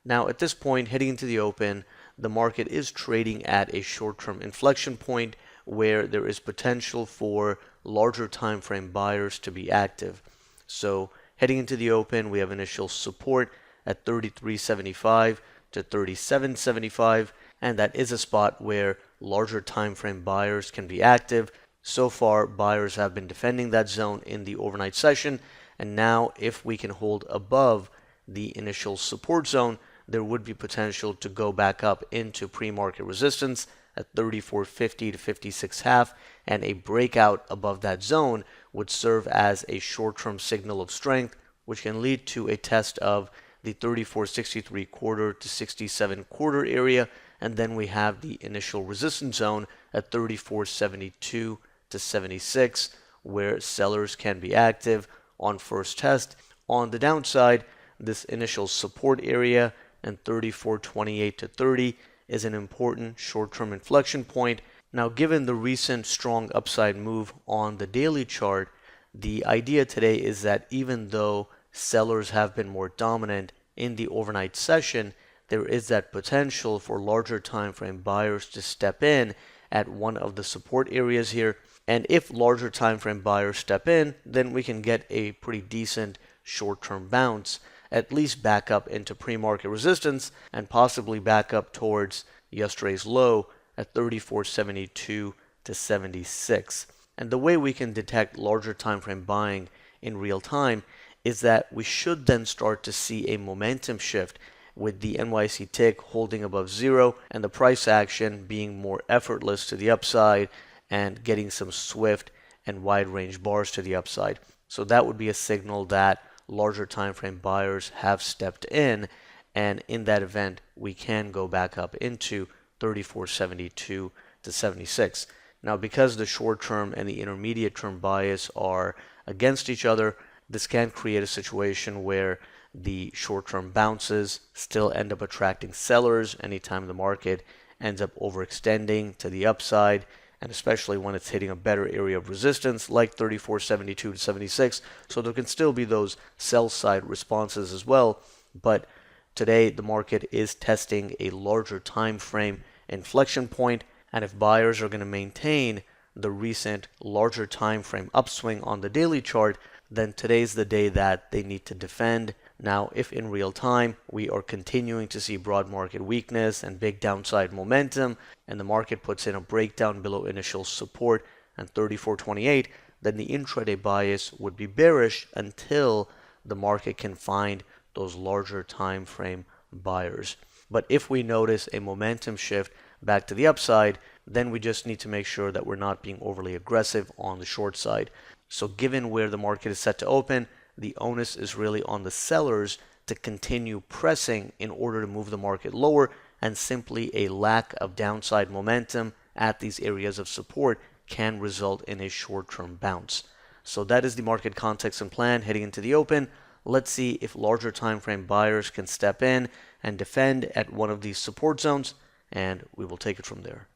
Now at this point, heading into the open, the market is trading at a short-term inflection point where there is potential for larger time frame buyers to be active. So heading into the open, we have initial support at 33.75 to 37.75, and that is a spot where larger time frame buyers can be active. So far, buyers have been defending that zone in the overnight session, and now if we can hold above the initial support zone, there would be potential to go back up into pre-market resistance at 34.50 to 56.5, and a breakout above that zone would serve as a short-term signal of strength, which can lead to a test of the 34.63 quarter to 67 quarter area, and then we have the initial resistance zone at 34.72 to 76, where sellers can be active on first test. On the downside, this initial support area and 34.28 to 30 is an important short-term inflection point. Now, given the recent strong upside move on the daily chart, the idea today is that even though sellers have been more dominant in the overnight session, there is that potential for larger time frame buyers to step in at one of the support areas here. And if larger time frame buyers step in, then we can get a pretty decent short-term bounce, at least back up into pre-market resistance and possibly back up towards yesterday's low at 34.72 to 76. And the way we can detect larger time frame buying in real time is that we should then start to see a momentum shift with the NYC tick holding above zero and the price action being more effortless to the upside and getting some swift and wide range bars to the upside. So that would be a signal that larger time frame buyers have stepped in, and in that event we can go back up into 34.72 to 76. Now, because the short term and the intermediate term bias are against each other, this can create a situation where the short term bounces still end up attracting sellers anytime the market ends up overextending to the upside, and especially when it's hitting a better area of resistance like 34.72 to 76. So there can still be those sell side responses as well. But today the market is testing a larger time frame inflection point, and if buyers are going to maintain the recent larger time frame upswing on the daily chart, then today's the day that they need to defend. Now, if in real time we are continuing to see broad market weakness and big downside momentum, and the market puts in a breakdown below initial support and 34.28, then the intraday bias would be bearish until the market can find those larger time frame buyers. But if we notice a momentum shift back to the upside, then we just need to make sure that we're not being overly aggressive on the short side. So given where the market is set to open, the onus is really on the sellers to continue pressing in order to move the market lower, and simply a lack of downside momentum at these areas of support can result in a short-term bounce. So that is the market context and plan heading into the open. Let's see if larger time frame buyers can step in and defend at one of these support zones, and we will take it from there.